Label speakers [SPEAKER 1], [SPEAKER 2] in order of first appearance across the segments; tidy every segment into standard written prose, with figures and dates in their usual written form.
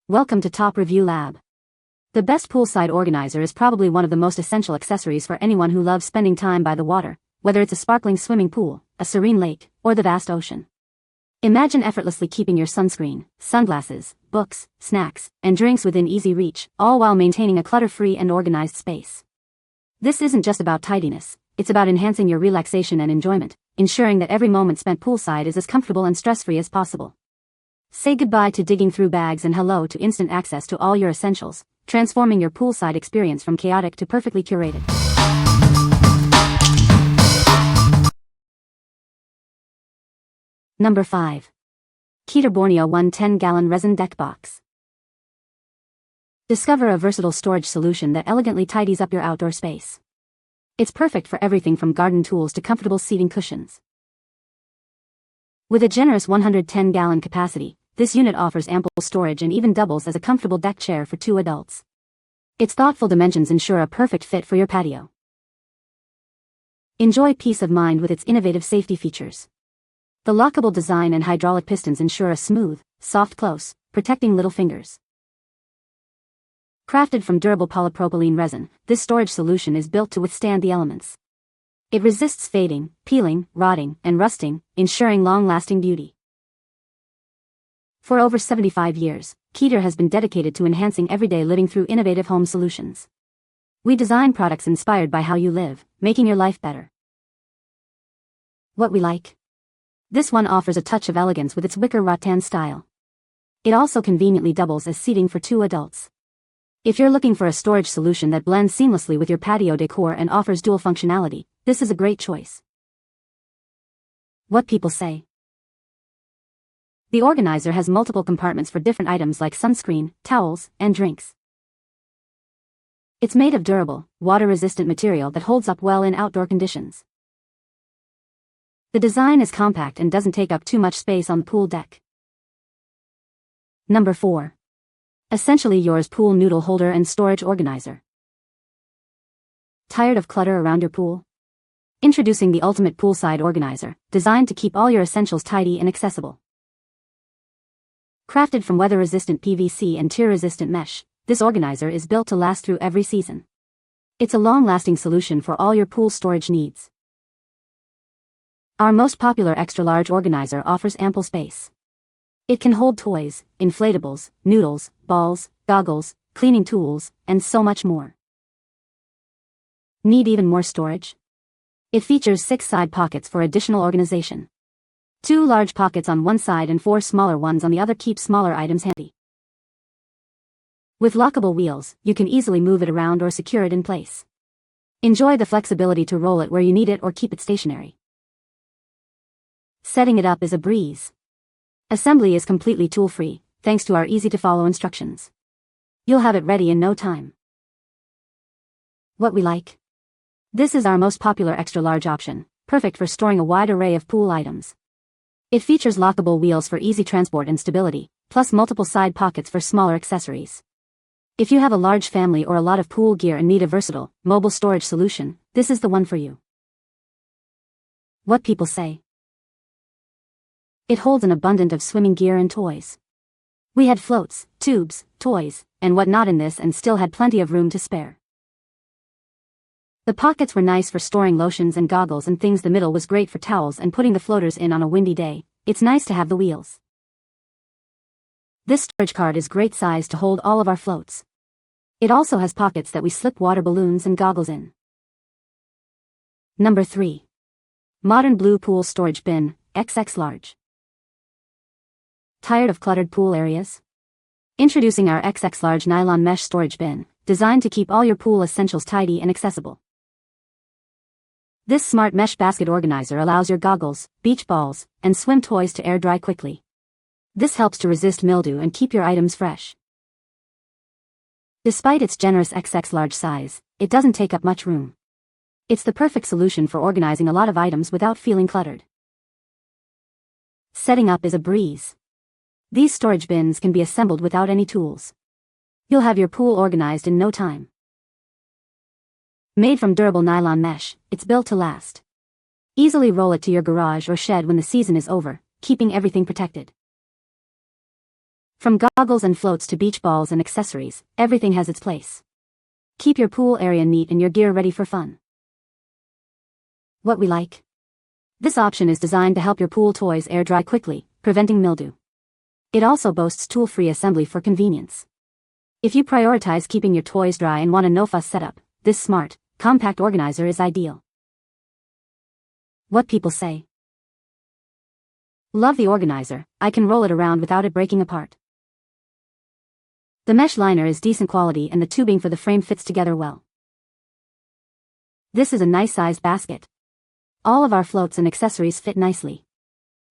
[SPEAKER 1] Welcome to Top Review Lab. The best poolside organizer is probably one of the most essential accessories for anyone who loves spending time by the water, whether it's a sparkling swimming pool, a serene lake, or the vast ocean. Imagine effortlessly keeping your sunscreen, sunglasses, books, snacks, and drinks within easy reach, all while maintaining a clutter-free and organized space. This isn't just about tidiness, it's about enhancing your relaxation and enjoyment, ensuring that every moment spent poolside is as comfortable and stress-free as possible. Say goodbye to digging through bags and hello to instant access to all your essentials, transforming your poolside experience from chaotic to perfectly curated. Number 5. Keter Borneo 110-gallon resin deck box. Discover a versatile storage solution that elegantly tidies up your outdoor space. It's perfect for everything from garden tools to comfortable seating cushions. With a generous 110-gallon capacity, this unit offers ample storage and even doubles as a comfortable deck chair for 2 adults. Its thoughtful dimensions ensure a perfect fit for your patio. Enjoy peace of mind with its innovative safety features. The lockable design and hydraulic pistons ensure a smooth, soft close, protecting little fingers. Crafted from durable polypropylene resin, this storage solution is built to withstand the elements. It resists fading, peeling, rotting, and rusting, ensuring long-lasting beauty. For over 75 years, Keter has been dedicated to enhancing everyday living through innovative home solutions. We design products inspired by how you live, making your life better. What we like? This one offers a touch of elegance with its wicker rattan style. It also conveniently doubles as seating for 2 adults. If you're looking for a storage solution that blends seamlessly with your patio decor and offers dual functionality, this is a great choice. What people say. The organizer has multiple compartments for different items like sunscreen, towels, and drinks. It's made of durable, water-resistant material that holds up well in outdoor conditions. The design is compact and doesn't take up too much space on the pool deck. Number 4. Essentially Yours Pool Noodle Holder and Storage Organizer. Tired of clutter around your pool? Introducing the ultimate poolside organizer, designed to keep all your essentials tidy and accessible. Crafted from weather-resistant PVC and tear-resistant mesh, this organizer is built to last through every season. It's a long-lasting solution for all your pool storage needs. Our most popular extra-large organizer offers ample space. It can hold toys, inflatables, noodles, balls, goggles, cleaning tools, and so much more. Need even more storage? It features 6 side pockets for additional organization. 2 large pockets on one side and 4 smaller ones on the other keep smaller items handy. With lockable wheels, you can easily move it around or secure it in place. Enjoy the flexibility to roll it where you need it or keep it stationary. Setting it up is a breeze. Assembly is completely tool-free, thanks to our easy-to-follow instructions. You'll have it ready in no time. What we like? This is our most popular extra-large option, perfect for storing a wide array of pool items. It features lockable wheels for easy transport and stability, plus multiple side pockets for smaller accessories. If you have a large family or a lot of pool gear and need a versatile, mobile storage solution, this is the one for you. What people say. It holds an abundance of swimming gear and toys. We had floats, tubes, toys, and whatnot in this and still had plenty of room to spare. The pockets were nice for storing lotions and goggles and things. The middle was great for towels and putting the floaters in on a windy day. It's nice to have the wheels. This storage cart is great size to hold all of our floats. It also has pockets that we slip water balloons and goggles in. Number 3. Modern Blue Pool Storage Bin, XX Large. Tired of cluttered pool areas? Introducing our XX Large Nylon Mesh Storage Bin, designed to keep all your pool essentials tidy and accessible. This smart mesh basket organizer allows your goggles, beach balls, and swim toys to air dry quickly. This helps to resist mildew and keep your items fresh. Despite its generous XX large size, it doesn't take up much room. It's the perfect solution for organizing a lot of items without feeling cluttered. Setting up is a breeze. These storage bins can be assembled without any tools. You'll have your pool organized in no time. Made from durable nylon mesh, it's built to last. Easily roll it to your garage or shed when the season is over, keeping everything protected. From goggles and floats to beach balls and accessories, everything has its place. Keep your pool area neat and your gear ready for fun. What we like. This option is designed to help your pool toys air dry quickly, preventing mildew. It also boasts tool-free assembly for convenience. If you prioritize keeping your toys dry and want a no-fuss setup, this smart, compact organizer is ideal. What people say. Love the organizer, I can roll it around without it breaking apart. The mesh liner is decent quality and the tubing for the frame fits together well. This is a nice sized basket. All of our floats and accessories fit nicely.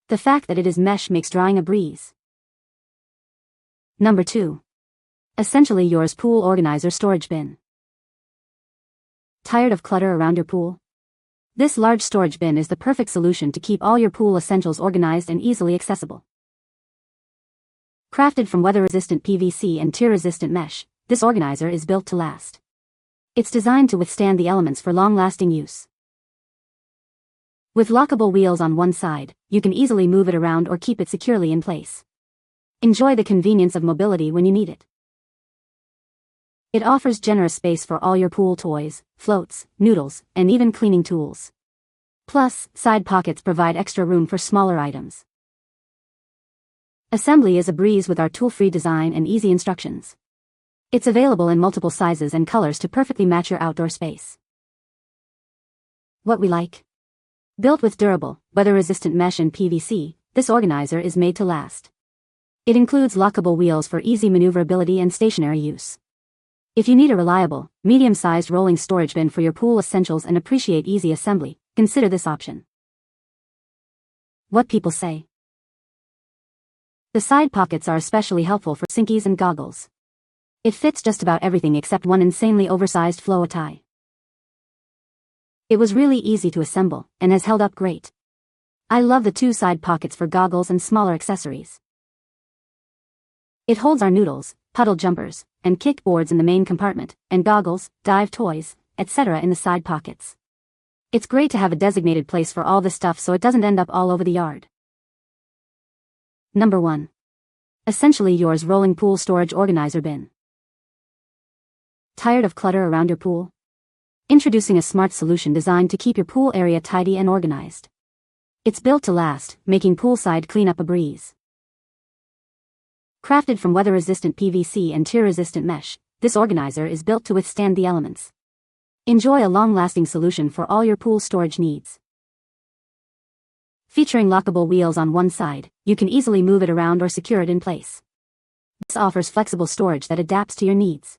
[SPEAKER 1] The fact that it is mesh makes drying a breeze. Number 2. Essentially Yours Pool Organizer Storage Bin. Tired of clutter around your pool? This large storage bin is the perfect solution to keep all your pool essentials organized and easily accessible. Crafted from weather-resistant PVC and tear-resistant mesh, this organizer is built to last. It's designed to withstand the elements for long-lasting use. With lockable wheels on one side, you can easily move it around or keep it securely in place. Enjoy the convenience of mobility when you need it. It offers generous space for all your pool toys, floats, noodles, and even cleaning tools. Plus, side pockets provide extra room for smaller items. Assembly is a breeze with our tool-free design and easy instructions. It's available in multiple sizes and colors to perfectly match your outdoor space. What we like. Built with durable, weather-resistant mesh and PVC, this organizer is made to last. It includes lockable wheels for easy maneuverability and stationary use. If you need a reliable, medium-sized rolling storage bin for your pool essentials and appreciate easy assembly, consider this option. What people say. The side pockets are especially helpful for sinkies and goggles. It fits just about everything except one insanely oversized flow tie. It was really easy to assemble, and has held up great. I love the 2 side pockets for goggles and smaller accessories. It holds our noodles, puddle jumpers, and kickboards in the main compartment, and goggles, dive toys, etc. in the side pockets. It's great to have a designated place for all this stuff so it doesn't end up all over the yard. Number 1. Essentially Yours Rolling Pool Storage Organizer Bin. Tired of clutter around your pool? Introducing a smart solution designed to keep your pool area tidy and organized. It's built to last, making poolside cleanup a breeze. Crafted from weather-resistant PVC and tear-resistant mesh, this organizer is built to withstand the elements. Enjoy a long-lasting solution for all your pool storage needs. Featuring lockable wheels on one side, you can easily move it around or secure it in place. This offers flexible storage that adapts to your needs.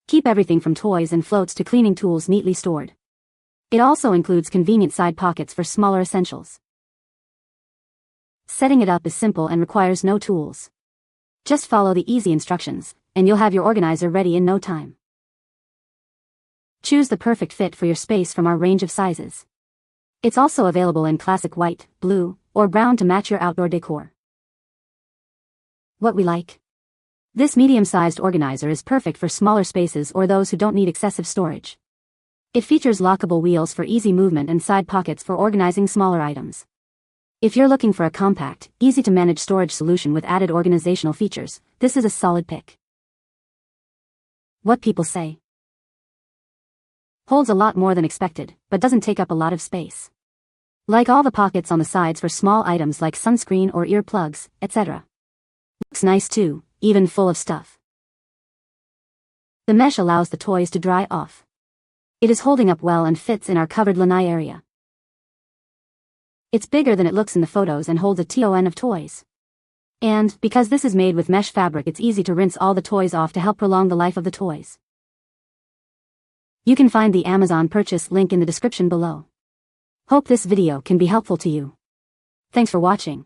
[SPEAKER 1] Keep everything from toys and floats to cleaning tools neatly stored. It also includes convenient side pockets for smaller essentials. Setting it up is simple and requires no tools. Just follow the easy instructions, and you'll have your organizer ready in no time. Choose the perfect fit for your space from our range of sizes. It's also available in classic white, blue, or brown to match your outdoor decor. What we like. This medium-sized organizer is perfect for smaller spaces or those who don't need excessive storage. It features lockable wheels for easy movement and side pockets for organizing smaller items. If you're looking for a compact, easy-to-manage storage solution with added organizational features, this is a solid pick. What people say. Holds a lot more than expected, but doesn't take up a lot of space. Like all the pockets on the sides for small items like sunscreen or earplugs, etc. Looks nice too, even full of stuff. The mesh allows the toys to dry off. It is holding up well and fits in our covered lanai area. It's bigger than it looks in the photos and holds a ton of toys. And, because this is made with mesh fabric, it's easy to rinse all the toys off to help prolong the life of the toys. You can find the Amazon purchase link in the description below. Hope this video can be helpful to you. Thanks for watching.